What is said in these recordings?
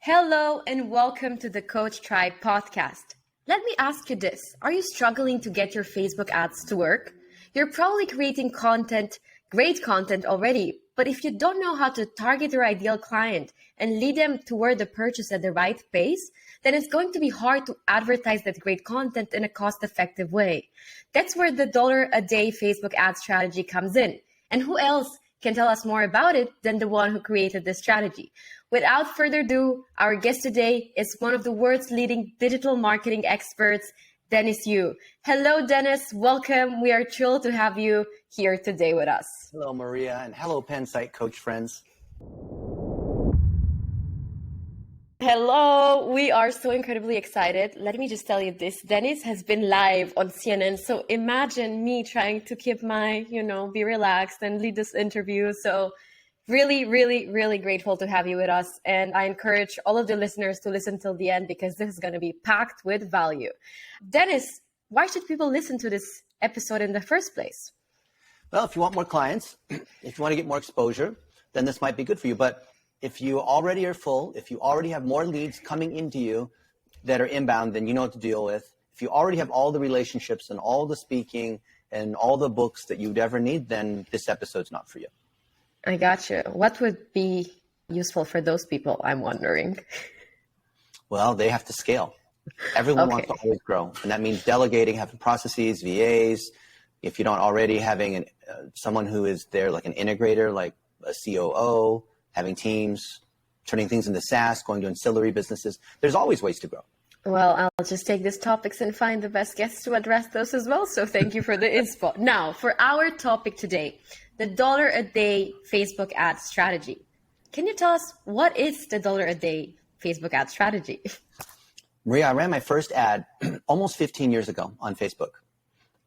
Hello and welcome to the Coach Tribe podcast. Let me ask you this. Are you struggling to get your Facebook ads to work? You're probably creating great content already, but if you don't know how to target your ideal client and lead them toward the purchase at the right pace, then it's going to be hard to advertise that great content in a cost-effective way. That's where the $1-a-day Facebook ad strategy comes in. And who else can tell us more about it than the one who created this strategy? Without further ado, our guest today is one of the world's leading digital marketing experts, Dennis Yu. Hello, Dennis. Welcome. We are thrilled to have you here today with us. Hello, Maria, and hello, Penn Site Coach friends. Hello. We are so incredibly excited. Let me just tell you this. Dennis has been live on CNN. So imagine me trying to keep my, be relaxed and lead this interview. So really, really, really grateful to have you with us. And I encourage all of the listeners to listen till the end because this is going to be packed with value. Dennis, why should people listen to this episode in the first place? Well, if you want more clients, if you want to get more exposure, then this might be good for you. But if you already are full, if you already have more leads coming into you that are inbound, then you know what to deal with. If you already have all the relationships and all the speaking and all the books that you'd ever need, then this episode's not for you. I got you. What would be useful for those people, I'm wondering? Well, they have to scale. Everyone wants to always grow. And that means delegating, having processes, VAs. If you don't already, having someone who is there like an integrator, like a COO, having teams, turning things into SaaS, going to ancillary businesses. There's always ways to grow. Well, I'll just take these topics and find the best guests to address those as well. So thank you for the inspo. Now, for our topic today, the $1-a-day Facebook ad strategy. Can you tell us what is the $1-a-day Facebook ad strategy? Maria, I ran my first ad almost 15 years ago on Facebook.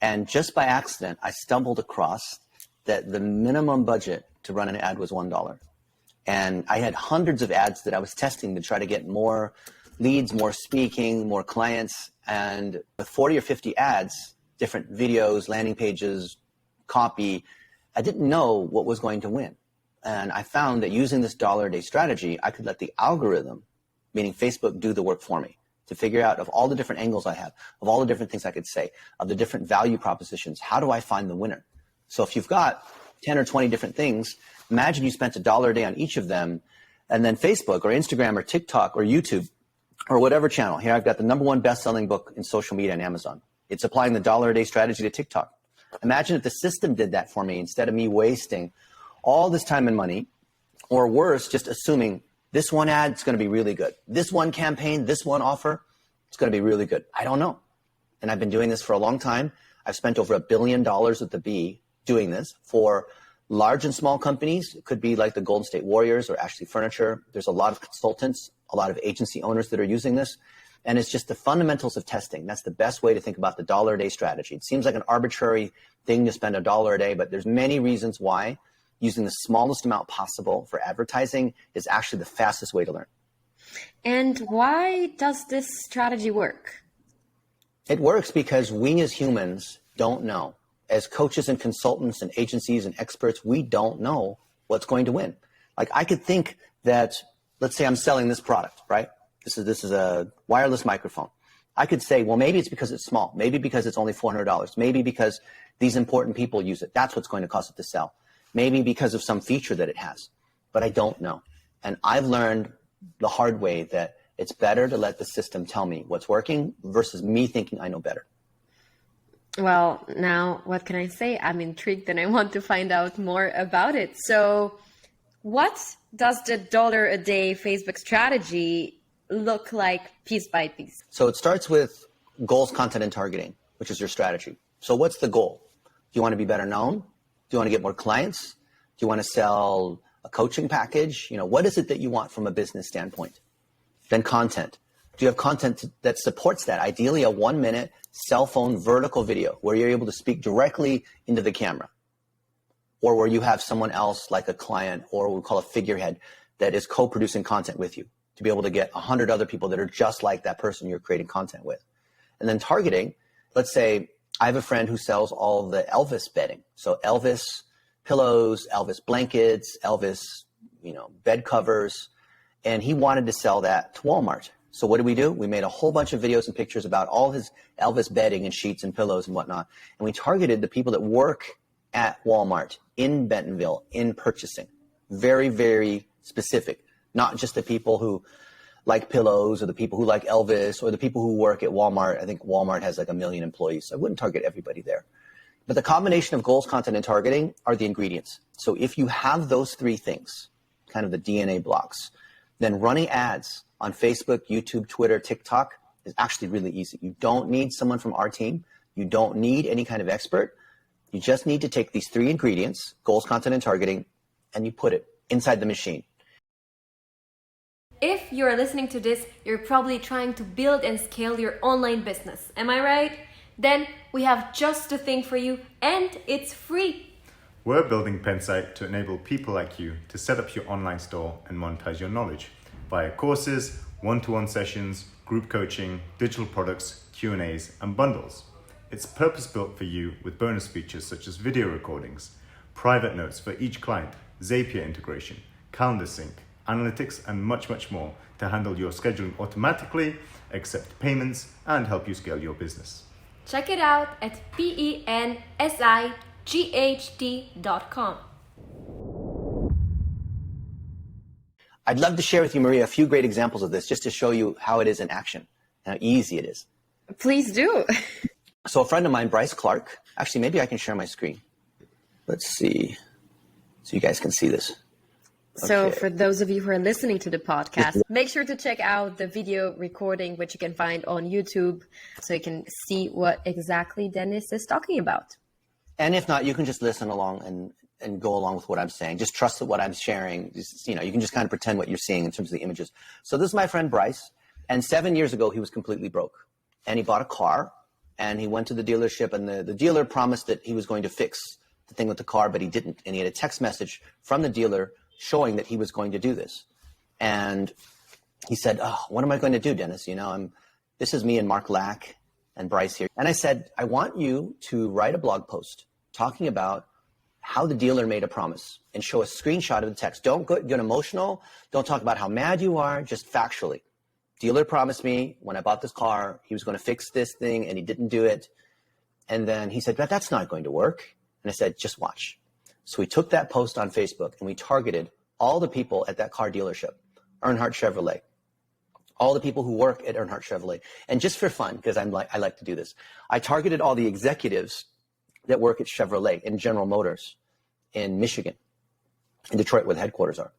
And just by accident, I stumbled across that the minimum budget to run an ad was $1. And I had hundreds of ads that I was testing to try to get more leads, more speaking, more clients. And with 40 or 50 ads, different videos, landing pages, copy, I didn't know what was going to win. And I found that using this $1-a-day strategy, I could let the algorithm, meaning Facebook, do the work for me to figure out of all the different angles I have, of all the different things I could say, of the different value propositions, how do I find the winner? So if you've got 10 or 20 different things, imagine you spent $1 a day on each of them, and then Facebook or Instagram or TikTok or YouTube or whatever channel. Here I've got the #1 best-selling book in social media on Amazon. It's applying the $1-a-day strategy to TikTok. Imagine if the system did that for me instead of me wasting all this time and money, or worse, just assuming this one ad is going to be really good. This one campaign, this one offer, it's going to be really good. I don't know. And I've been doing this for a long time. I've spent over $1 billion with the B doing this for large and small companies. It could be like the Golden State Warriors or Ashley Furniture. There's a lot of consultants, a lot of agency owners that are using this. And it's just the fundamentals of testing. That's the best way to think about the $1-a-day strategy. It seems like an arbitrary thing to spend $1 a day, but there's many reasons why using the smallest amount possible for advertising is actually the fastest way to learn. And why does this strategy work? It works because we as humans don't know. As coaches and consultants and agencies and experts, we don't know what's going to win. Like I could think that, let's say I'm selling this product, right? This is a wireless microphone. I could say, well, maybe it's because it's small. Maybe because it's only $400. Maybe because these important people use it. That's what's going to cause it to sell. Maybe because of some feature that it has. But I don't know. And I've learned the hard way that it's better to let the system tell me what's working versus me thinking I know better. Well, now what can I say? I'm intrigued and I want to find out more about it. So what does the $1-a-day Facebook strategy look like piece by piece? So it starts with goals, content, and targeting, which is your strategy. So what's the goal? Do you want to be better known? Do you want to get more clients? Do you want to sell a coaching package? What is it that you want from a business standpoint? Then content. Do you have content that supports that? Ideally, a 1-minute cell phone vertical video where you're able to speak directly into the camera, or where you have someone else like a client or what we call a figurehead that is co-producing content with you to be able to get 100 other people that are just like that person you're creating content with. And then targeting, let's say I have a friend who sells all the Elvis bedding. So Elvis pillows, Elvis blankets, Elvis, bed covers. and he wanted to sell that to Walmart. So what did we do? We made a whole bunch of videos and pictures about all his Elvis bedding and sheets and pillows and whatnot. And we targeted the people that work at Walmart in Bentonville in purchasing. Very, very specific. Not just the people who like pillows or the people who like Elvis or the people who work at Walmart. I think Walmart has like 1 million employees, so I wouldn't target everybody there. But the combination of goals, content, and targeting are the ingredients. So if you have those three things, kind of the DNA blocks, then running ads on Facebook, YouTube, Twitter, TikTok is actually really easy. You don't need someone from our team. You don't need any kind of expert. You just need to take these three ingredients, goals, content, and targeting, and you put it inside the machine. If you're listening to this, you're probably trying to build and scale your online business. Am I right? Then we have just the thing for you, and it's free. We're building Pensite to enable people like you to set up your online store and monetize your knowledge via courses, one-to-one sessions, group coaching, digital products, Q&As, and bundles. It's purpose-built for you with bonus features such as video recordings, private notes for each client, Zapier integration, calendar sync, analytics, and much, much more to handle your scheduling automatically, accept payments, and help you scale your business. Check it out at pensight.com. I'd love to share with you, Maria, a few great examples of this just to show you how it is in action, how easy it is. Please do. So a friend of mine, Bryce Clark, actually, maybe I can share my screen. Let's see, so you guys can see this. So Okay. for those of you who are listening to the podcast, make sure to check out the video recording, which you can find on YouTube, so you can see what exactly Dennis is talking about. And if not, you can just listen along and go along with what I'm saying. Just trust that what I'm sharing, you can just kind of pretend what you're seeing in terms of the images. So this is my friend Bryce, and 7 years ago, he was completely broke. And he bought a car, and he went to the dealership, and the dealer promised that he was going to fix the thing with the car, but he didn't. And he had a text message from the dealer showing that he was going to do this. And he said, "Oh, what am I going to do, Dennis? This is me and Mark Lack and Bryce here." And I said, "I want you to write a blog post talking about how the dealer made a promise and show a screenshot of the text. Don't get emotional. Don't talk about how mad you are, just factually. Dealer promised me when I bought this car, he was going to fix this thing and he didn't do it." And then he said, "That's not going to work." And I said, "Just watch." So we took that post on Facebook and we targeted all the people at that car dealership, Earnhardt Chevrolet, all the people who work at Earnhardt Chevrolet. And just for fun, because I like to do this, I targeted all the executives that work at Chevrolet in General Motors in Michigan, in Detroit, where the headquarters are.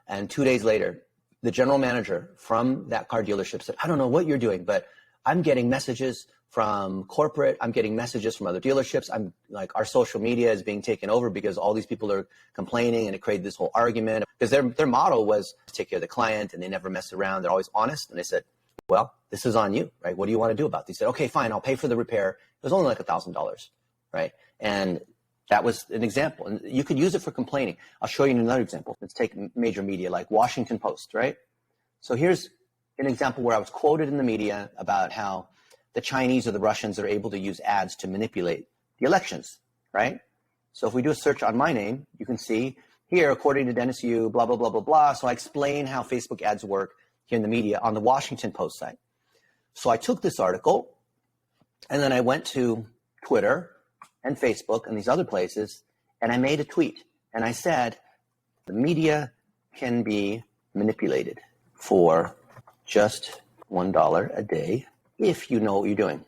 And 2 days later, the general manager from that car dealership said, "I don't know what you're doing, but I'm getting messages from corporate. I'm getting messages from other dealerships. I'm like, our social media is being taken over because all these people are complaining," and it created this whole argument because their motto was take care of the client and they never mess around. They're always honest. And they said, "Well, this is on you, right? What do you want to do about this?" He said, "Okay, fine. I'll pay for the repair." It was only like $1,000, right? And that was an example. And you could use it for complaining. I'll show you another example. Let's take major media like Washington Post, right? So here's an example where I was quoted in the media about how the Chinese or the Russians are able to use ads to manipulate the elections, right? So if we do a search on my name, you can see here, according to Dennis Yu, blah, blah, blah, blah, blah. So I explain how Facebook ads work here in the media on the Washington Post site. So I took this article and then I went to Twitter and Facebook and these other places, and I made a tweet. And I said, the media can be manipulated for just $1 a day if you know what you're doing.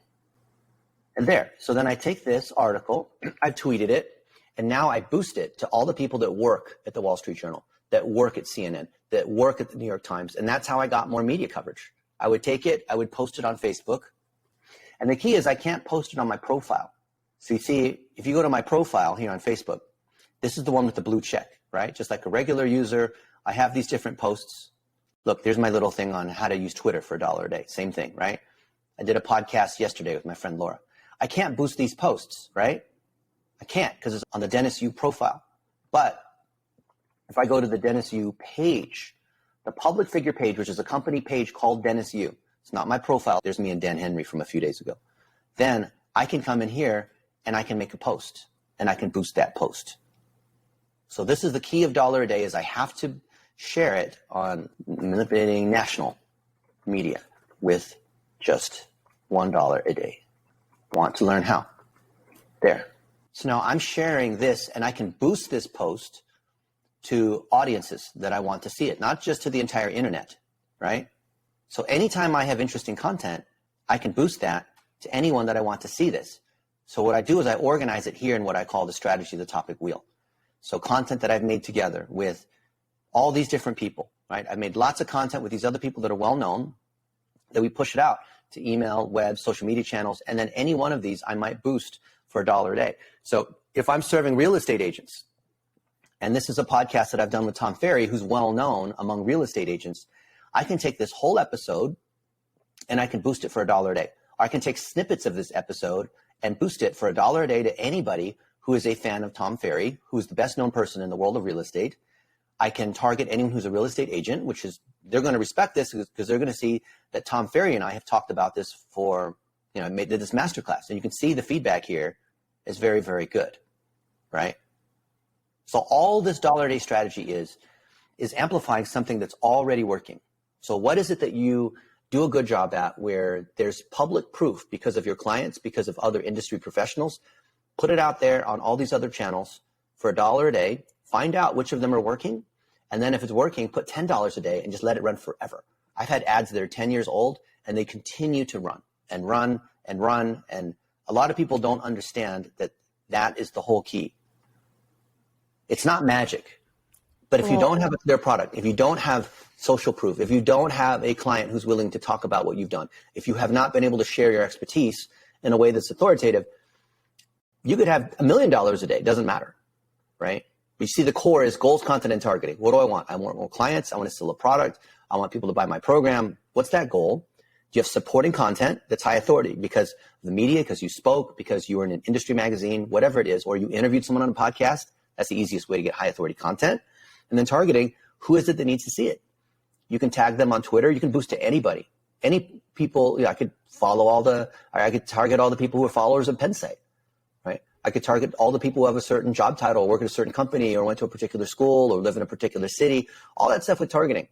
And there. So then I take this article, I tweeted it, and now I boost it to all the people that work at the Wall Street Journal, that work at CNN, that work at the New York Times. And that's how I got more media coverage. I would take it, I would post it on Facebook. And the key is I can't post it on my profile. So you see, if you go to my profile here on Facebook, this is the one with the blue check, right? Just like a regular user, I have these different posts. Look, there's my little thing on how to use Twitter for $1 a day. Same thing, right? I did a podcast yesterday with my friend Laura. I can't boost these posts, right? I can't because it's on the Dennis Yu profile. But if I go to the Dennis Yu page, the public figure page, which is a company page called Dennis Yu, it's not my profile. There's me and Dan Henry from a few days ago. Then I can come in here and I can make a post and I can boost that post. So this is the key of $1 a day is I have to share it on manipulating national media with just $1 a day. Want to learn how? There. So now I'm sharing this, and I can boost this post to audiences that I want to see it, not just to the entire internet, right? So anytime I have interesting content, I can boost that to anyone that I want to see this. So what I do is I organize it here in what I call the strategy of the topic wheel. So content that I've made together with all these different people, right? I've made lots of content with these other people that are well known, that we push it out to email, web, social media channels, and then any one of these I might boost for $1 a day. So if I'm serving real estate agents, and this is a podcast that I've done with Tom Ferry, who's well known among real estate agents, I can take this whole episode and I can boost it for $1 a day. Or I can take snippets of this episode and boost it for $1 a day to anybody who is a fan of Tom Ferry, who is the best known person in the world of real estate. I can target anyone who's a real estate agent, which is, they're going to respect this because they're going to see that Tom Ferry and I have talked about this for, I did this masterclass, and you can see the feedback here is very, very good, right? So all this $1 a day strategy is amplifying something that's already working. So what is it that you do a good job at where there's public proof because of your clients, because of other industry professionals? Put it out there on all these other channels for $1 a day, find out which of them are working, and then if it's working, put $10 a day and just let it run forever. I've had ads that are 10 years old and they continue to run and run and run. And a lot of people don't understand that that is the whole key. It's not magic, but if you don't have their product, if you don't have social proof, if you don't have a client who's willing to talk about what you've done, if you have not been able to share your expertise in a way that's authoritative, you could have $1 million a day. It doesn't matter, right? But you see, the core is goals, content, and targeting. What do I want? I want more clients. I want to sell a product. I want people to buy my program. What's that goal? You have supporting content that's high authority because of the media, because you spoke, because you were in an industry magazine, whatever it is, or you interviewed someone on a podcast. That's the easiest way to get high authority content. And then targeting, who is it that needs to see it? You can tag them on Twitter. You can boost to anybody. Any people, I could I could target all the people who are followers of Pennsite, right? I could target all the people who have a certain job title, work at a certain company, or went to a particular school, or live in a particular city, all that stuff with targeting.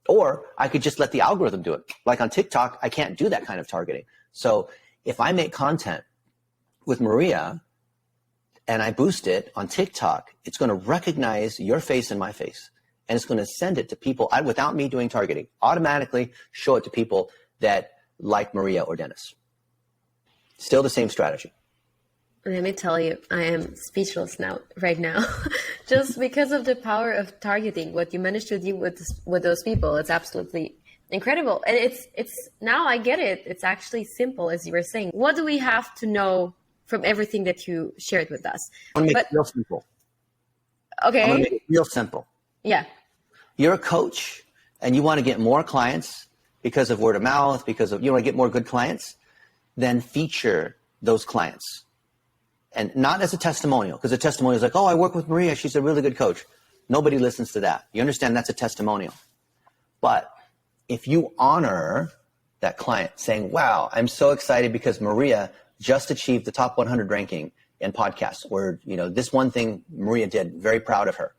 Or I could just let the algorithm do it. Like on TikTok, I can't do that kind of targeting. So if I make content with Maria and I boost it on TikTok, it's going to recognize your face and my face. And it's going to send it to people without me doing targeting, automatically show it to people that like Maria or Dennis. Still the same strategy. Let me tell you, I am speechless right now, just because of the power of targeting. What you managed to do with those people, it's absolutely incredible. And it's now I get it. It's actually simple, as you were saying. What do we have to know from everything that you shared with us? I'm going to make it real simple. Okay. I'm going to make it real simple. Yeah. You're a coach and you want to get more clients because of word of mouth, because of you want to get more good clients, then feature those clients. And not as a testimonial, because a testimonial is like, oh, I work with Maria. She's a really good coach. Nobody listens to that. You understand that's a testimonial. But if you honor that client saying, wow, I'm so excited because Maria just achieved the top 100 ranking in podcasts, or, this one thing Maria did, very proud of her.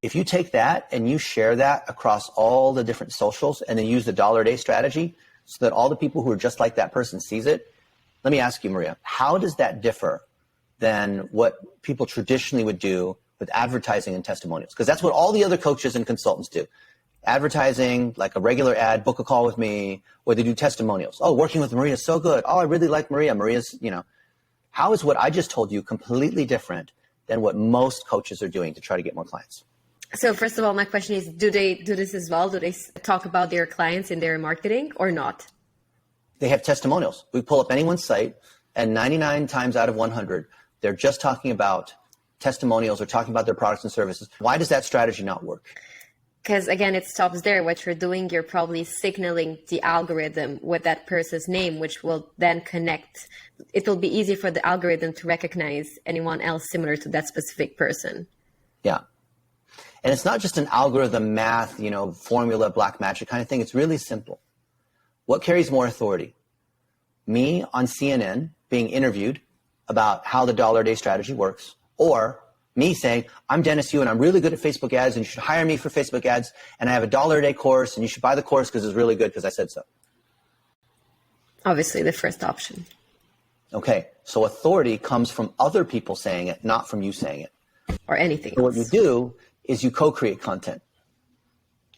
If you take that and you share that across all the different socials and then use the $1 a day strategy so that all the people who are just like that person sees it, let me ask you, Maria, how does that differ than what people traditionally would do with advertising and testimonials? Because that's what all the other coaches and consultants do. Advertising, like a regular ad, book a call with me, or they do testimonials. Oh, working with Maria is so good. Oh, I really like Maria. Maria's, how is what I just told you completely different than what most coaches are doing to try to get more clients? So first of all, my question is, do they do this as well? Do they talk about their clients in their marketing or not? They have testimonials. We pull up anyone's site, and 99 times out of 100, they're just talking about testimonials or talking about their products and services. Why does that strategy not work? Because again, it stops there. What you're doing, you're probably signaling the algorithm with that person's name, which will then connect. It will be easy for the algorithm to recognize anyone else similar to that specific person. Yeah. And it's not just an algorithm math, formula, black magic kind of thing. It's really simple. What carries more authority? Me on CNN being interviewed about how the $1 a day strategy works, or me saying, I'm Dennis Yu and I'm really good at Facebook ads and you should hire me for Facebook ads and I have a $1 a day course and you should buy the course because it's really good because I said so. Obviously the first option. Okay, so authority comes from other people saying it, not from you saying it. Or anything So else. what you do is you co-create content.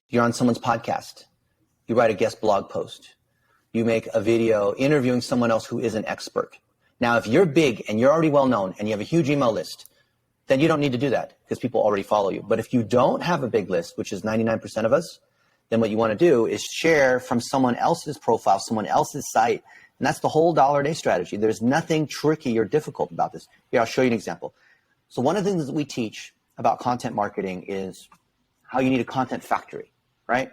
You're on someone's podcast. You write a guest blog post. You make a video interviewing someone else who is an expert. Now, if you're big and you're already well known and you have a huge email list, then you don't need to do that because people already follow you. But if you don't have a big list, which is 99% of us, then what you want to do is share from someone else's profile, someone else's site. And that's the whole $1 a day strategy. There's nothing tricky or difficult about this. Here, I'll show you an example. So one of the things that we teach about content marketing is how you need a content factory, right?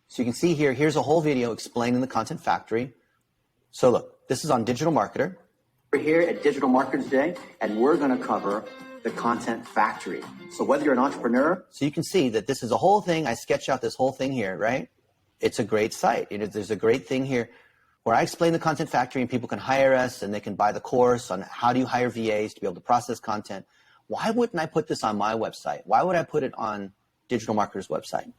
So you can see here, here's a whole video explaining the content factory. So look, this is on Digital Marketer. We're here at Digital Marketer today, and we're going to cover the content factory. So whether you're an entrepreneur, so you can see that this is a whole thing. I sketch out this whole thing here, right? It's a great site. There's a great thing here where I explain the content factory and people can hire us and they can buy the course on how do you hire VAs to be able to process content. Why wouldn't I put this on my website? Why would I put it on Digital Marketer's website?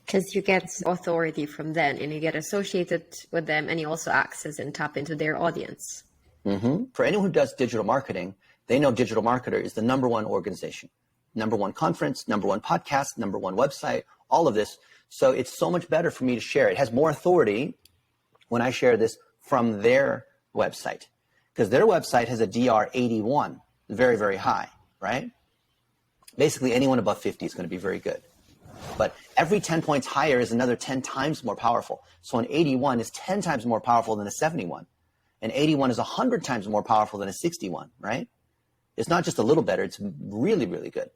Because you get authority from them and you get associated with them and you also access and tap into their audience. Mm-hmm. For anyone who does digital marketing, they know Digital Marketer is the #1 organization, #1 conference, #1 podcast, #1 website, all of this. So it's so much better for me to share. It has more authority when I share this from their website because their website has a DR 81, very, very high, right? Basically, anyone above 50 is going to be very good. But every 10 points higher is another 10 times more powerful. So an 81 is 10 times more powerful than a 71. An 81 is 100 times more powerful than a 61, right? It's not just a little better. It's really, really good.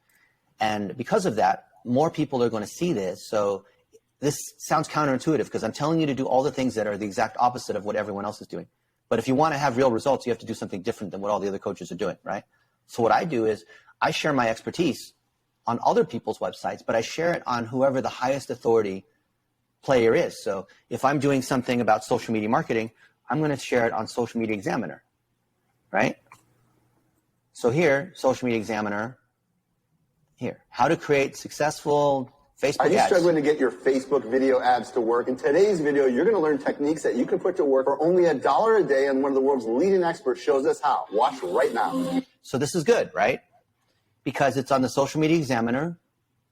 And because of that, more people are going to see this. So this sounds counterintuitive because I'm telling you to do all the things that are the exact opposite of what everyone else is doing. But if you want to have real results, you have to do something different than what all the other coaches are doing, right? So what I do is I share my expertise on other people's websites, but I share it on whoever the highest authority player is. So if I'm doing something about social media marketing, I'm going to share it on Social Media Examiner, right? So here, Social Media Examiner, here, how to create successful Facebook ads. Are you struggling to get your Facebook video ads to work? In today's video, you're going to learn techniques that you can put to work for only $1 a day, and one of the world's leading experts shows us how. Watch right now. So this is good, right? Because it's on the Social Media Examiner,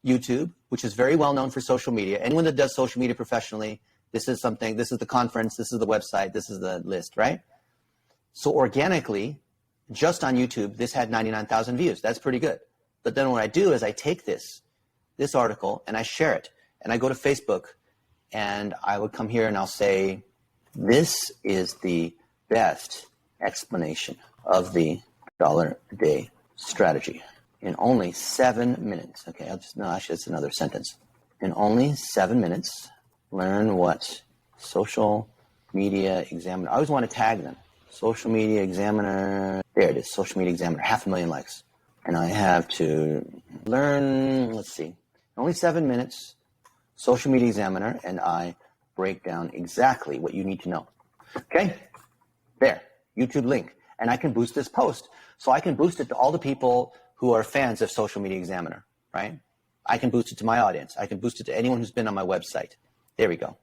YouTube, which is very well known for social media. Anyone that does social media professionally, this is the conference, this is the website, this is the list, right? So organically, just on YouTube, this had 99,000 views. That's pretty good. But then what I do is I take this article and I share it. And I go to Facebook and I would come here and I'll say, this is the best explanation of the $1 a day strategy. In only 7 minutes. Okay, actually, it's another sentence. In only 7 minutes, learn what Social Media Examiner. I always want to tag them. Social Media Examiner. There it is, Social Media Examiner, 500,000 likes. And I have to learn, let's see, only 7 minutes, Social Media Examiner, and I break down exactly what you need to know. Okay, there, YouTube link. And I can boost this post. So I can boost it to all the people who are fans of Social Media Examiner, right? I can boost it to my audience. I can boost it to anyone who's been on my website. There we go.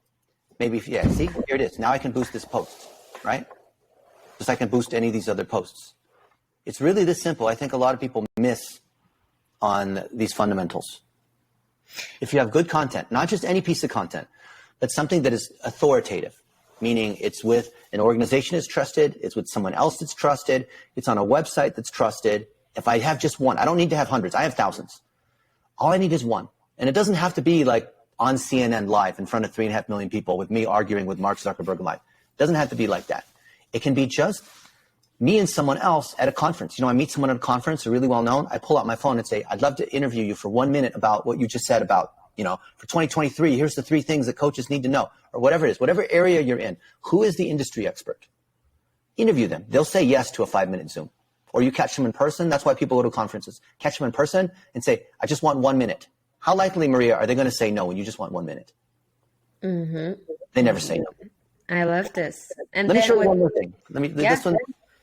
Maybe, yeah, see, here it is. Now I can boost this post, right? Just like I can boost any of these other posts. It's really this simple. I think a lot of people miss on these fundamentals. If you have good content, not just any piece of content, but something that is authoritative, meaning it's with an organization that's trusted, it's with someone else that's trusted, it's on a website that's trusted. If I have just one, I don't need to have hundreds, I have thousands. All I need is one. And it doesn't have to be like on CNN live in front of 3.5 million people with me arguing with Mark Zuckerberg live. It doesn't have to be like that. It can be just me and someone else at a conference. You know, I meet someone at a conference, they're really well known. I pull out my phone and say, I'd love to interview you for 1 minute about what you just said about, you know, for 2023, here's the 3 things that coaches need to know, or whatever it is, whatever area you're in. Who is the industry expert? Interview them. They'll say yes to a 5-minute Zoom. Or you catch them in person. That's why people go to conferences. Catch them in person and say, I just want 1 minute. How likely, Maria, are they going to say no when you just want 1 minute? Mm-hmm. They never say no. I love this. And let me show you one more thing. Yeah.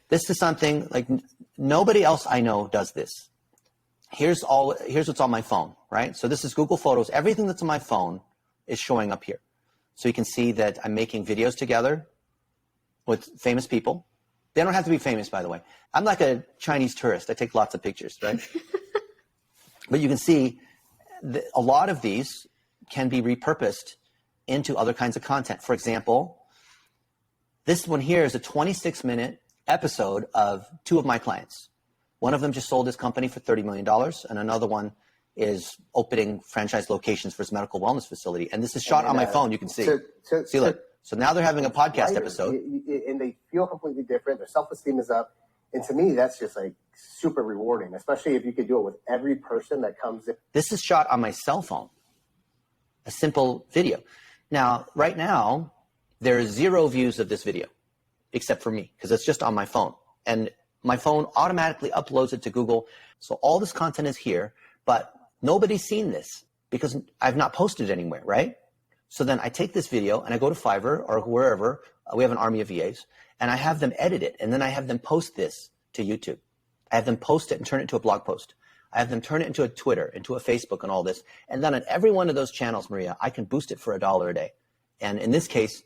This is something like Nobody else I know does this. Here's what's on my phone, right? So this is Google Photos. Everything that's on my phone is showing up here. So you can see that I'm making videos together with famous people. They don't have to be famous, by the way. I'm like a Chinese tourist. I take lots of pictures, right? But you can see that a lot of these can be repurposed into other kinds of content. For example, this one here is a 26-minute episode of two of my clients. One of them just sold his company for $30 million, and another one is opening franchise locations for his medical wellness facility. And this is shot on my phone, you can see. See, look. So now they're having a podcast episode. And they feel completely different. Their self-esteem is up. And to me, that's just like super rewarding, especially if you could do it with every person that comes in. This is shot on my cell phone, a simple video. Now, right now, there are 0 views of this video, except for me, because it's just on my phone. And my phone automatically uploads it to Google. So all this content is here, but nobody's seen this because I've not posted it anywhere, right? So then I take this video and I go to Fiverr or wherever, we have an army of VAs, and I have them edit it, and then I have them post this to YouTube. I have them post it and turn it into a blog post. I have them turn it into a Twitter, into a Facebook and all this. And then on every one of those channels, Maria, I can boost it for $1 a day. And in this case,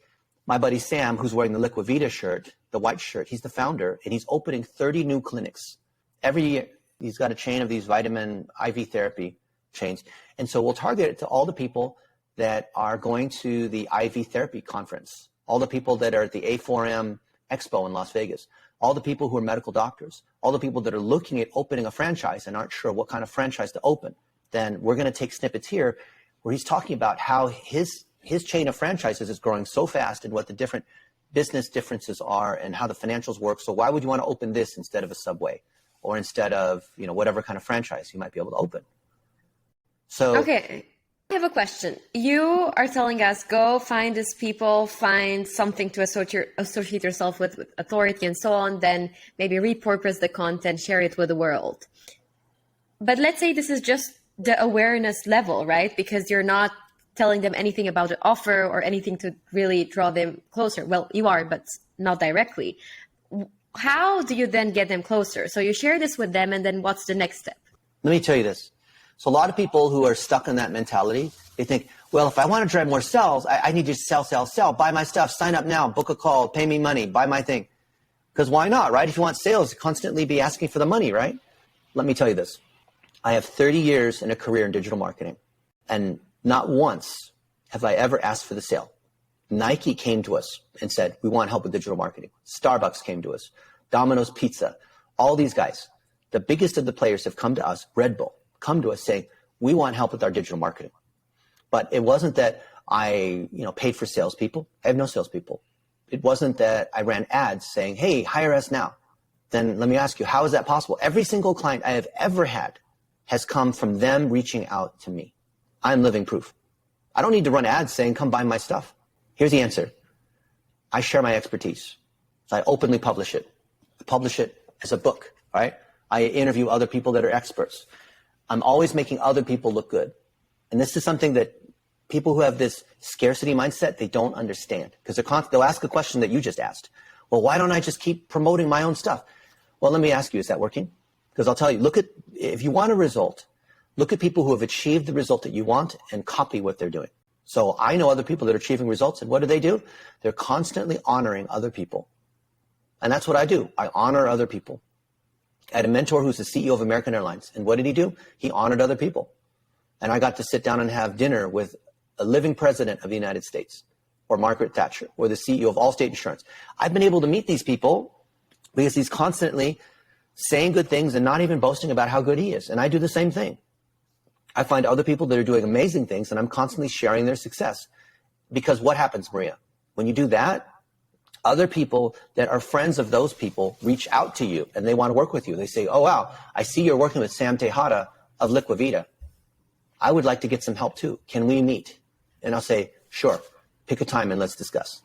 my buddy Sam, who's wearing the Liqua Vita shirt, the white shirt, he's the founder, and he's opening 30 new clinics. Every year, he's got a chain of these vitamin IV therapy chains. And so we'll target it to all the people that are going to the IV therapy conference, all the people that are at the A4M Expo in Las Vegas, all the people who are medical doctors, all the people that are looking at opening a franchise and aren't sure what kind of franchise to open. Then we're going to take snippets here where he's talking about how his chain of franchises is growing so fast and what the different business differences are and how the financials work. So why would you want to open this instead of a Subway or instead of, whatever kind of franchise you might be able to open? So okay, I have a question. You are telling us go find these people, find something to associate yourself with authority and so on, then maybe repurpose the content, share it with the world. But let's say this is just the awareness level, right? Because you're not telling them anything about the offer or anything to really draw them closer. Well, you are, but not directly. How do you then get them closer? So you share this with them, and then what's the next step? Let me tell you this. So a lot of people who are stuck in that mentality, they think, well, if I want to drive more sales, I need to sell, buy my stuff, sign up now, book a call, pay me money, buy my thing. Because why not, right? If you want sales, you constantly be asking for the money, right? Let me tell you this. I have 30 years in a career in digital marketing, and not once have I ever asked for the sale. Nike came to us and said, we want help with digital marketing. Starbucks came to us. Domino's Pizza. All these guys, the biggest of the players have come to us, Red Bull, come to us saying, we want help with our digital marketing. But it wasn't that I paid for salespeople. I have no salespeople. It wasn't that I ran ads saying, hey, hire us now. Then let me ask you, how is that possible? Every single client I have ever had has come from them reaching out to me. I'm living proof. I don't need to run ads saying, come buy my stuff. Here's the answer. I share my expertise. So I openly publish it. I publish it as a book, right? I interview other people that are experts. I'm always making other people look good. And this is something that people who have this scarcity mindset, they don't understand. Because they'll ask a question that you just asked. Well, why don't I just keep promoting my own stuff? Well, let me ask you, is that working? Because I'll tell you, if you want a result, look at people who have achieved the result that you want and copy what they're doing. So I know other people that are achieving results, and what do? They're constantly honoring other people. And that's what I do. I honor other people. I had a mentor who's the CEO of American Airlines. And what did he do? He honored other people. And I got to sit down and have dinner with a living president of the United States, or Margaret Thatcher, or the CEO of Allstate Insurance. I've been able to meet these people because he's constantly saying good things and not even boasting about how good he is. And I do the same thing. I find other people that are doing amazing things, and I'm constantly sharing their success. Because what happens, Maria? When you do that, other people that are friends of those people reach out to you, and they want to work with you. They say, oh, wow, I see you're working with Sam Tejada of Liqua Vita. I would like to get some help too. Can we meet? And I'll say, sure, pick a time and let's discuss.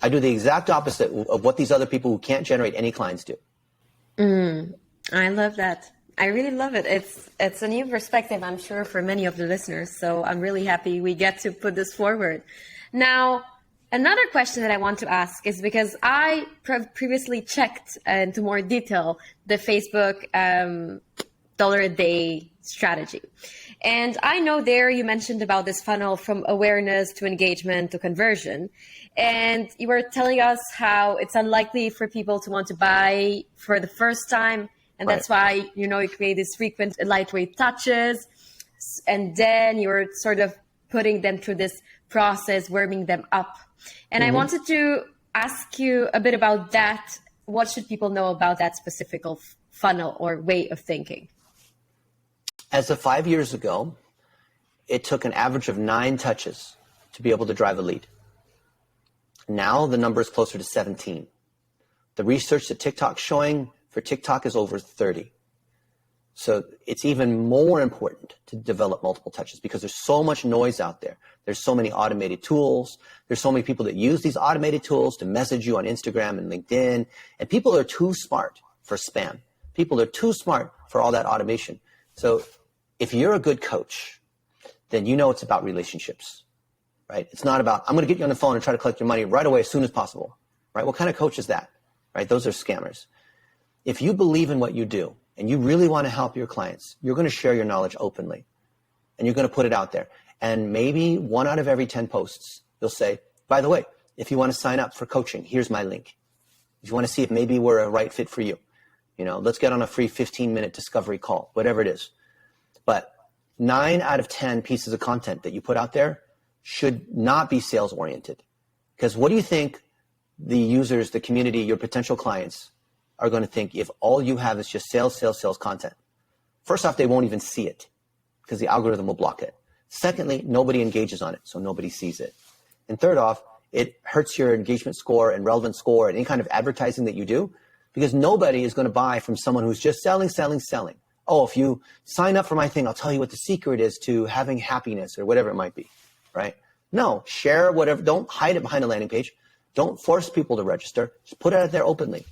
I do the exact opposite of what these other people who can't generate any clients do. I love that. I really love it. It's a new perspective, I'm sure, for many of the listeners. So I'm really happy we get to put this forward. Now, Another question that I want to ask is because I previously checked into more detail the Facebook dollar a day strategy. And I know there you mentioned about this funnel from awareness to engagement to conversion. And you were telling us how it's unlikely for people to want to buy for the first time. And that's why, you create these frequent lightweight touches. And then you're sort of putting them through this process, warming them up. And I wanted to ask you a bit about that. What should people know about that specific funnel or way of thinking? As of 5 years ago, it took an average of 9 touches to be able to drive a lead. Now the number is closer to 17. The research that TikTok's showing for TikTok is over 30. So it's even more important to develop multiple touches because there's so much noise out there. There's so many automated tools. There's so many people that use these automated tools to message you on Instagram and LinkedIn. And people are too smart for spam. People are too smart for all that automation. So if you're a good coach, then you know it's about relationships, right? It's not about, I'm going to get you on the phone and try to collect your money right away as soon as possible, right? What kind of coach is that, right? Those are scammers. If you believe in what you do and you really want to help your clients, you're going to share your knowledge openly and you're going to put it out there. And maybe 1 out of every 10 posts, you'll say, by the way, if you want to sign up for coaching, here's my link. If you want to see if maybe we're a right fit for you, let's get on a free 15-minute discovery call, whatever it is. But 9 out of 10 pieces of content that you put out there should not be sales oriented. Because what do you think the users, the community, your potential clients are going to think if all you have is just sales content? First off, they won't even see it because the algorithm will block it. Secondly, nobody engages on it, so nobody sees it. And third off, it hurts your engagement score and relevance score and any kind of advertising that you do because nobody is going to buy from someone who's just selling. Oh, if you sign up for my thing, I'll tell you what the secret is to having happiness or whatever it might be, right? No, share whatever. Don't hide it behind a landing page. Don't force people to register. Just put it out there openly.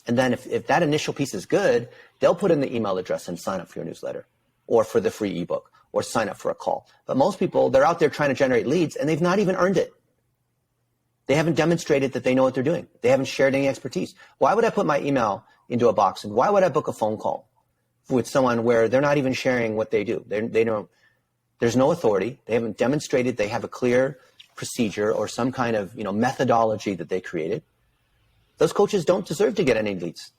And then if that initial piece is good, they'll put in the email address and sign up for your newsletter or for the free ebook or sign up for a call. But most people, they're out there trying to generate leads and they've not even earned it. They haven't demonstrated that they know what they're doing. They haven't shared any expertise. Why would I put my email into a box? And why would I book a phone call with someone where they're not even sharing what they do? They don't, there's no authority. They haven't demonstrated they have a clear procedure or some kind of methodology that they created. Those coaches don't deserve to get any leads.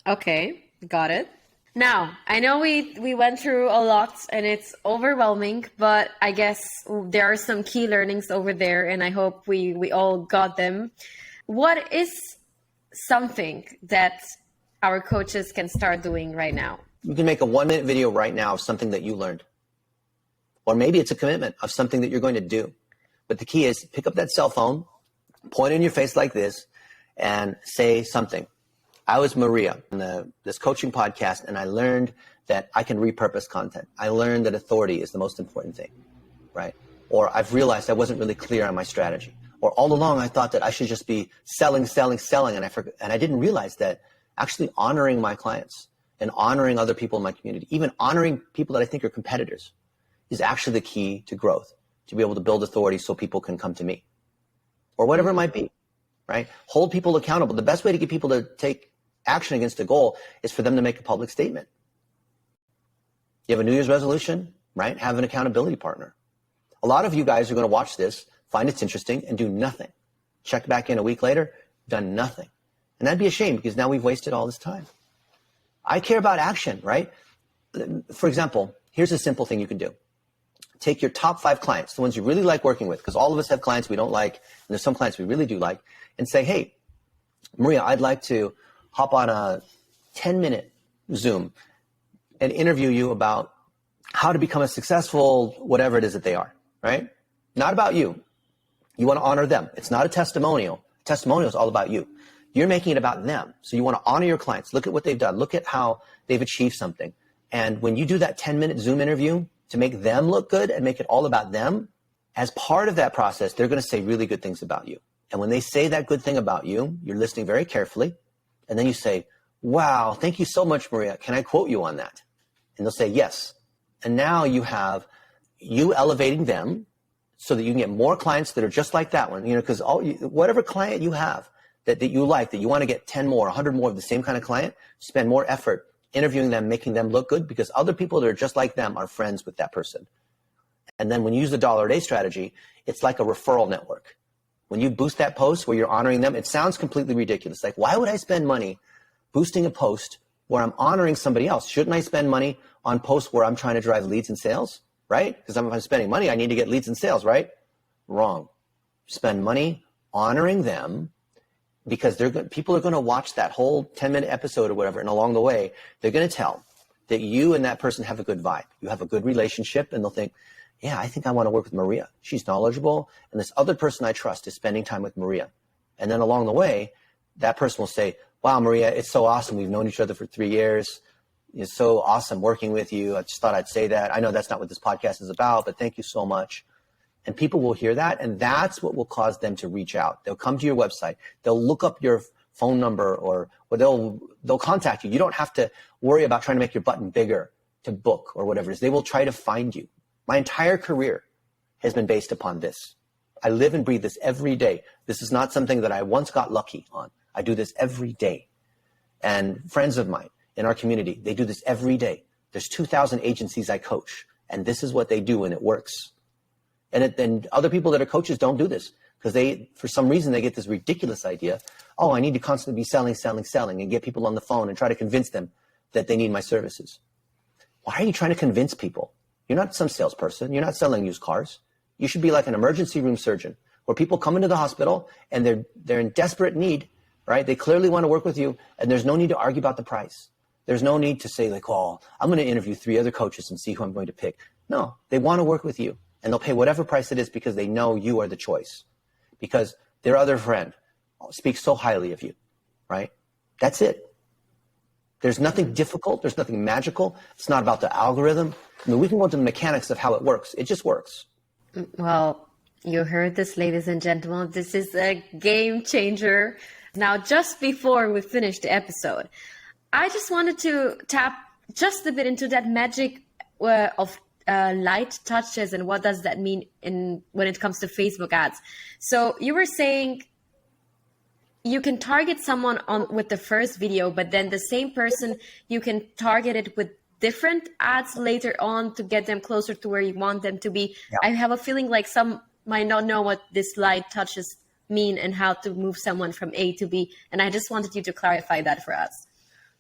Okay, got it. Now, I know we went through a lot and it's overwhelming, but I guess there are some key learnings over there and I hope we all got them. What is something that our coaches can start doing right now? You can make a 1-minute video right now of something that you learned. Or maybe it's a commitment of something that you're going to do. But the key is pick up that cell phone, point it in your face like this, and say something. I was Maria on this coaching podcast, and I learned that I can repurpose content. I learned that authority is the most important thing, right? Or I've realized I wasn't really clear on my strategy. Or all along I thought that I should just be selling, and I didn't realize that actually honoring my clients and honoring other people in my community, even honoring people that I think are competitors, is actually the key to growth, to be able to build authority so people can come to me or whatever it might be, right? Hold people accountable. The best way to get people to take action against a goal is for them to make a public statement. You have a New Year's resolution, right? Have an accountability partner. A lot of you guys are going to watch this, find it's interesting, and do nothing. Check back in a week later, done nothing. And that'd be a shame because now we've wasted all this time. I care about action, right? For example, here's a simple thing you can do. Take your top 5 clients, the ones you really like working with, because all of us have clients we don't like, and there's some clients we really do like, and say, hey, Maria, I'd like to hop on a 10-minute Zoom and interview you about how to become a successful whatever it is that they are, right? Not about you. You want to honor them. It's not a testimonial. Testimonial is all about you. You're making it about them. So you want to honor your clients. Look at what they've done. Look at how they've achieved something. And when you do that 10-minute Zoom interview to make them look good and make it all about them, as part of that process, they're going to say really good things about you. And when they say that good thing about you, you're listening very carefully. And then you say, wow, thank you so much, Maria. Can I quote you on that? And they'll say, yes. And now you have you elevating them so that you can get more clients that are just like that one, because whatever client you have that you like, that you want to get 10 more, 100 more of the same kind of client, spend more effort interviewing them, making them look good, because other people that are just like them are friends with that person. And then when you use the dollar a day strategy, it's like a referral network. When you boost that post where you're honoring them, it sounds completely ridiculous. Like, why would I spend money boosting a post where I'm honoring somebody else? Shouldn't I spend money on posts where I'm trying to drive leads and sales, right? Because if I'm spending money, I need to get leads and sales, right? Wrong. Spend money honoring them, because people are going to watch that whole 10-minute episode or whatever, and along the way, they're going to tell that you and that person have a good vibe. You have a good relationship, and they'll think, yeah, I think I want to work with Maria. She's knowledgeable, and this other person I trust is spending time with Maria. And then along the way, that person will say, wow, Maria, it's so awesome. We've known each other for 3 years. It's so awesome working with you. I just thought I'd say that. I know that's not what this podcast is about, but thank you so much. And people will hear that, and that's what will cause them to reach out. They'll come to your website. They'll look up your phone number, or they'll contact you. You don't have to worry about trying to make your button bigger to book or whatever it is. They will try to find you. My entire career has been based upon this. I live and breathe this every day. This is not something that I once got lucky on. I do this every day. And friends of mine in our community, they do this every day. There's 2,000 agencies I coach, and this is what they do, and it works. And other people that are coaches don't do this, because for some reason, they get this ridiculous idea. Oh, I need to constantly be selling, and get people on the phone and try to convince them that they need my services. Why are you trying to convince people? You're not some salesperson. You're not selling used cars. You should be like an emergency room surgeon, where people come into the hospital and they're in desperate need, right? They clearly want to work with you, and there's no need to argue about the price. There's no need to say like, oh, I'm going to interview 3 other coaches and see who I'm going to pick. No, they want to work with you. And they'll pay whatever price it is, because they know you are the choice, because their other friend speaks so highly of you, right? That's it. There's nothing difficult. There's nothing magical. It's not about the algorithm. I mean, we can go into the mechanics of how it works. It just works. Well, you heard this, ladies and gentlemen. This is a game changer. Now, just before we finish the episode, I just wanted to tap just a bit into that magic of light touches, and what does that mean when it comes to Facebook ads. So you were saying you can target someone with the first video, but then the same person, you can target it with different ads later on to get them closer to where you want them to be. Yeah. I have a feeling like some might not know what this light touches mean and how to move someone from A to B. And I just wanted you to clarify that for us.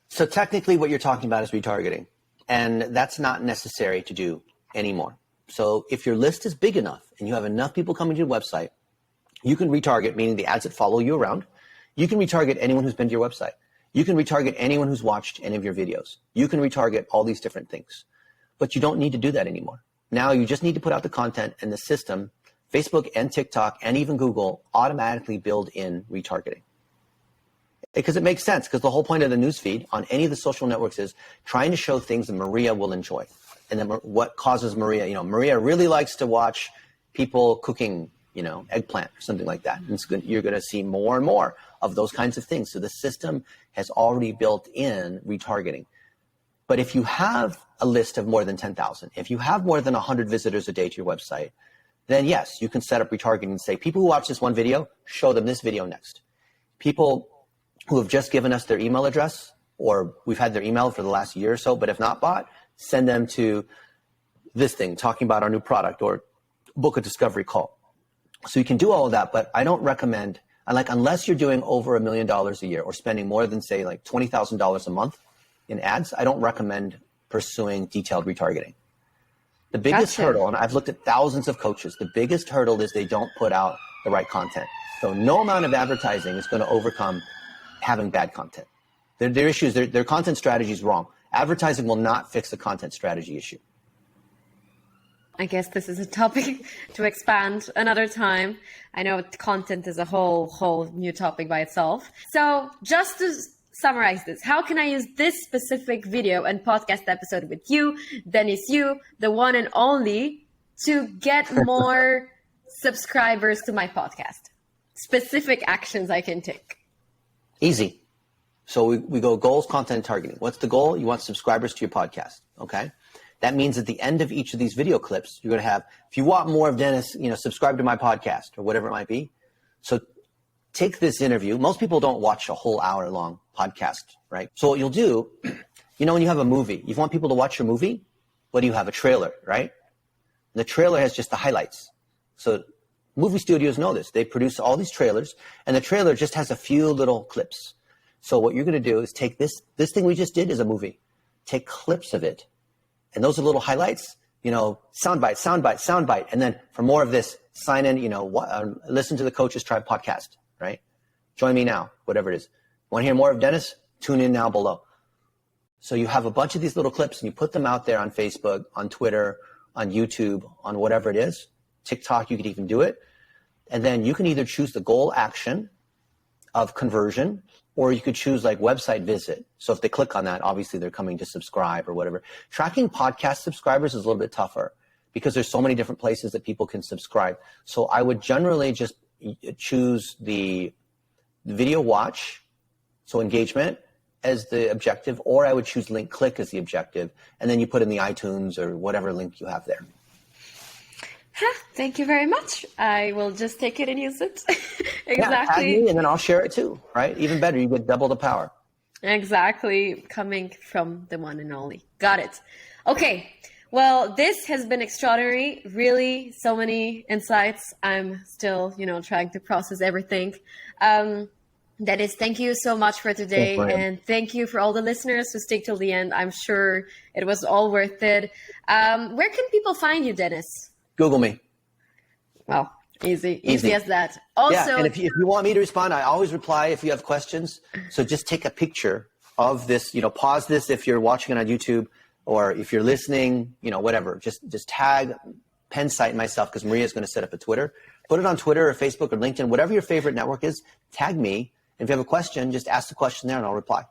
So technically what you're talking about is retargeting, and that's not necessary to do anymore. So if your list is big enough and you have enough people coming to your website, you can retarget, meaning the ads that follow you around. You can retarget anyone who's been to your website. You can retarget anyone who's watched any of your videos. You can retarget all these different things, but you don't need to do that anymore. Now you just need to put out the content, and the system, Facebook and TikTok and even Google, automatically build in retargeting. Because it makes sense, because the whole point of the newsfeed on any of the social networks is trying to show things that Maria will enjoy. And then what causes Maria, Maria really likes to watch people cooking, eggplant or something like that. And you're going to see more and more of those kinds of things. So the system has already built in retargeting. But if you have a list of more than 10,000, if you have more than 100 visitors a day to your website, then yes, you can set up retargeting and say, people who watch this one video, show them this video next. People who have just given us their email address, or we've had their email for the last year or so, but have not bought, send them to this thing, talking about our new product, or book a discovery call. So you can do all of that, but I don't recommend, unless you're doing over $1 million a year or spending more than, say, like $20,000 a month in ads, I don't recommend pursuing detailed retargeting. The biggest hurdle, and I've looked at thousands of coaches, the biggest hurdle is they don't put out the right content. So no amount of advertising is going to overcome having bad content. Their issues, their content strategy is wrong. Advertising will not fix the content strategy issue. I guess this is a topic to expand another time. I know content is a whole new topic by itself. So just to summarize this, how can I use this specific video and podcast episode with you, Dennis, the one and only, to get more subscribers to my podcast? Specific actions I can take. Easy. So we go goals, content, targeting. What's the goal? You want subscribers to your podcast, okay? That means at the end of each of these video clips, you're going to have, if you want more of Dennis, subscribe to my podcast or whatever it might be. So take this interview. Most people don't watch a whole hour-long podcast, right? So what you'll do, when you have a movie, you want people to watch your movie, what do you have? A trailer, right? The trailer has just the highlights. So movie studios know this. They produce all these trailers, and the trailer just has a few little clips. So what you're going to do is take this thing we just did is a movie. Take clips of it, and those are little highlights, soundbite. And then for more of this, sign in, listen to the Coaches Tribe podcast, right? Join me now, whatever it is. Want to hear more of Dennis? Tune in now below. So you have a bunch of these little clips and you put them out there on Facebook, on Twitter, on YouTube, on whatever it is. TikTok, you could even do it. And then you can either choose the goal action of conversion, or you could choose like website visit. So if they click on that, obviously they're coming to subscribe or whatever. Tracking podcast subscribers is a little bit tougher because there's so many different places that people can subscribe. So I would generally just choose the video watch, so engagement, as the objective, or I would choose link click as the objective, and then you put in the iTunes or whatever link you have there. Thank you very much. I will just take it and use it. Exactly. Yeah, tag me and then I'll share it too, right? Even better, you get double the power. Exactly. Coming from the one and only. Got it. Okay. Well, this has been extraordinary. Really, so many insights. I'm still, trying to process everything. Dennis, thank you so much for today. And thank you for all the listeners who stick till the end. I'm sure it was all worth it. Where can people find you, Dennis? Google me. Well, easy as that. Also, yeah, and if you want me to respond, I always reply if you have questions. So just take a picture of this, pause this if you're watching it on YouTube, or if you're listening, whatever. Just tag Pensite and myself, because Maria's going to set up a Twitter. Put it on Twitter or Facebook or LinkedIn, whatever your favorite network is, tag me. And if you have a question, just ask the question there and I'll reply.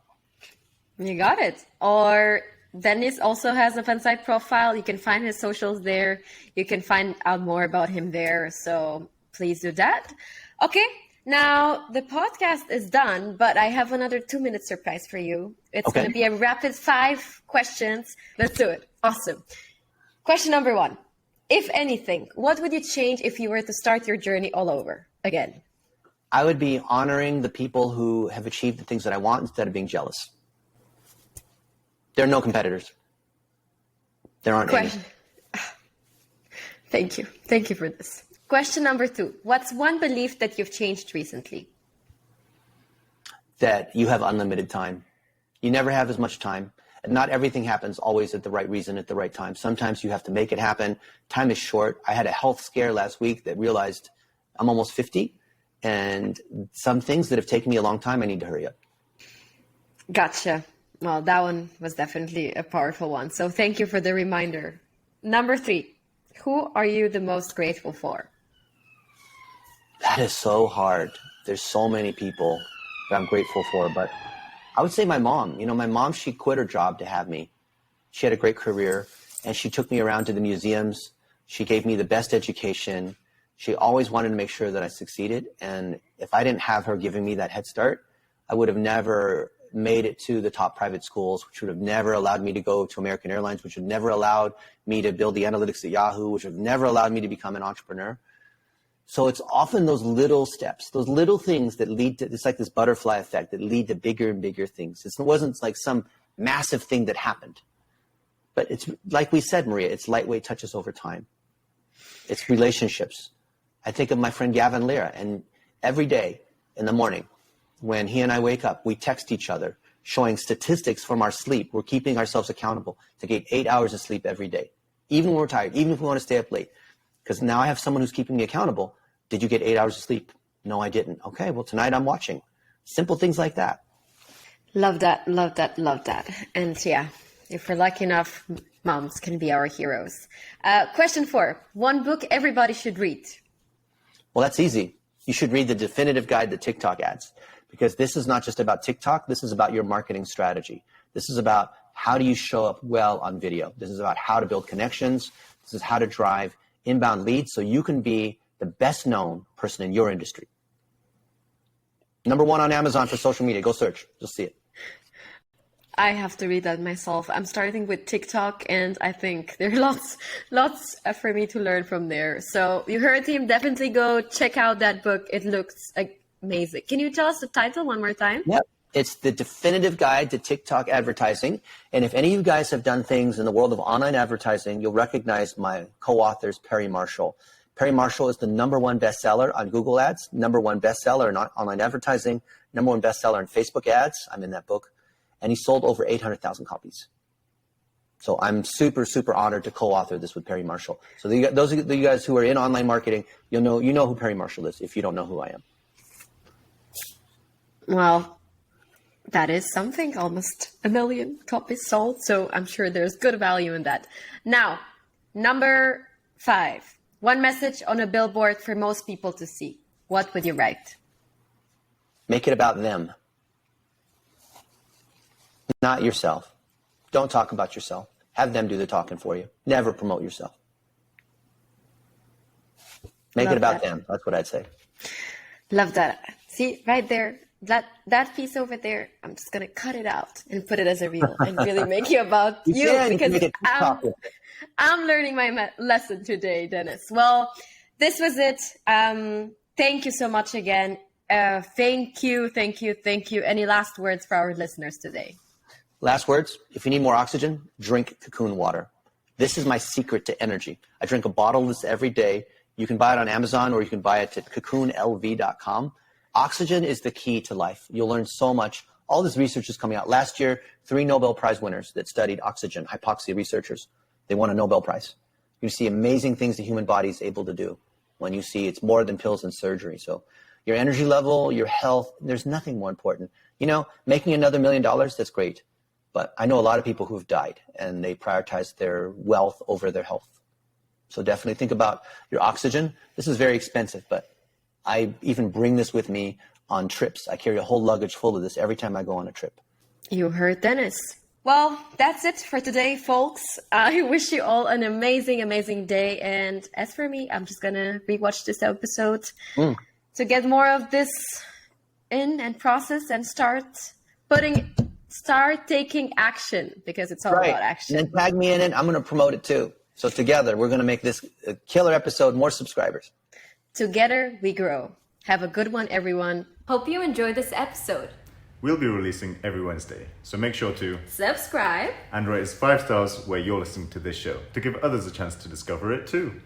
You got it. Or Dennis also has a Pensite profile. You can find his socials there. You can find out more about him there. So please do that. Okay. Now the podcast is done, but I have another 2-minute surprise for you. It's going to be a rapid 5 questions. Let's do it. Awesome. Question number 1. If anything, what would you change if you were to start your journey all over again? I would be honoring the people who have achieved the things that I want instead of being jealous. There are no competitors. There aren't any. Thank you. Thank you for this. Question number 2. What's one belief that you've changed recently? That you have unlimited time. You never have as much time. And not everything happens always at the right reason at the right time. Sometimes you have to make it happen. Time is short. I had a health scare last week that realized I'm almost 50. And some things that have taken me a long time, I need to hurry up. Gotcha. Well, that one was definitely a powerful one. So thank you for the reminder. Number 3, who are you the most grateful for? That is so hard. There's so many people that I'm grateful for, but I would say my mom. My mom, she quit her job to have me. She had a great career and she took me around to the museums. She gave me the best education. She always wanted to make sure that I succeeded. And if I didn't have her giving me that head start, I would have never made it to the top private schools, which would have never allowed me to go to American Airlines, which would never allowed me to build the analytics at Yahoo, which would have never allowed me to become an entrepreneur. So it's often those little steps, those little things that lead to, it's like this butterfly effect that lead to bigger and bigger things. It wasn't like some massive thing that happened. But it's like we said, Maria, it's lightweight touches over time. It's relationships. I think of my friend Gavin Lira, and every day in the morning when he and I wake up, we text each other showing statistics from our sleep. We're keeping ourselves accountable to get 8 hours of sleep every day, even when we're tired, even if we want to stay up late. Because now I have someone who's keeping me accountable. Did you get 8 hours of sleep? No, I didn't. Okay, well, tonight I'm watching. Simple things like that. Love that, love that, love that. And yeah, if we're lucky enough, moms can be our heroes. Question 4, one book everybody should read. Well, that's easy. You should read The Definitive Guide to TikTok Ads, because this is not just about TikTok. This is about your marketing strategy. This is about how do you show up well on video. This is about how to build connections. This is how to drive inbound leads so you can be the best known person in your industry. #1 on Amazon for social media. Go search. You'll see it. I have to read that myself. I'm starting with TikTok, and I think there are lots for me to learn from there. So you heard him. Definitely go check out that book. It looks amazing. Can you tell us the title one more time? Yep. It's the definitive guide to TikTok advertising. And if any of you guys have done things in the world of online advertising, you'll recognize my co-authors, Perry Marshall. Perry Marshall is the #1 bestseller on Google Ads, #1 bestseller in online advertising, #1 bestseller in Facebook ads. I'm in that book. And he sold over 800,000 copies. So I'm super, super honored to co-author this with Perry Marshall. So those of you guys who are in online marketing, you know who Perry Marshall is if you don't know who I am. Well, that is something, almost 1 million copies sold. So I'm sure there's good value in that. Now, number 5, one message on a billboard for most people to see. What would you write? Make it about them. Not yourself. Don't talk about yourself. Have them do the talking for you. Never promote yourself. Make it about them. That's what I'd say. Love that. See, right there, that piece over there, I'm just going to cut it out and put it as a reel and really make it about you because I'm learning my lesson today, Dennis. Well, this was it. Thank you so much again. Thank you. Any last words for our listeners today? Last words, if you need more oxygen, drink Cocoon water. This is my secret to energy. I drink a bottle of this every day. You can buy it on Amazon or you can buy it at cocoonlv.com. Oxygen is the key to life. You'll learn so much. All this research is coming out. Last year, 3 Nobel Prize winners that studied oxygen, hypoxia researchers, they won a Nobel Prize. You see amazing things the human body is able to do when you see it's more than pills and surgery. So your energy level, your health, there's nothing more important. You know, making another $1 million, that's great. But I know a lot of people who've died and they prioritize their wealth over their health. So definitely think about your oxygen. This is very expensive, but I even bring this with me on trips. I carry a whole luggage full of this every time I go on a trip. You heard Dennis. Well, that's it for today, folks. I wish you all an amazing, amazing day. And as for me, I'm just going to rewatch this episode to get more of this in and process and start taking action because it's all about action. And then tag me in it. I'm going to promote it too. So together, we're going to make this a killer episode, more subscribers. Together, we grow. Have a good one, everyone. Hope you enjoyed this episode. We'll be releasing every Wednesday, so make sure to subscribe and rate us 5 stars where you're listening to this show to give others a chance to discover it too.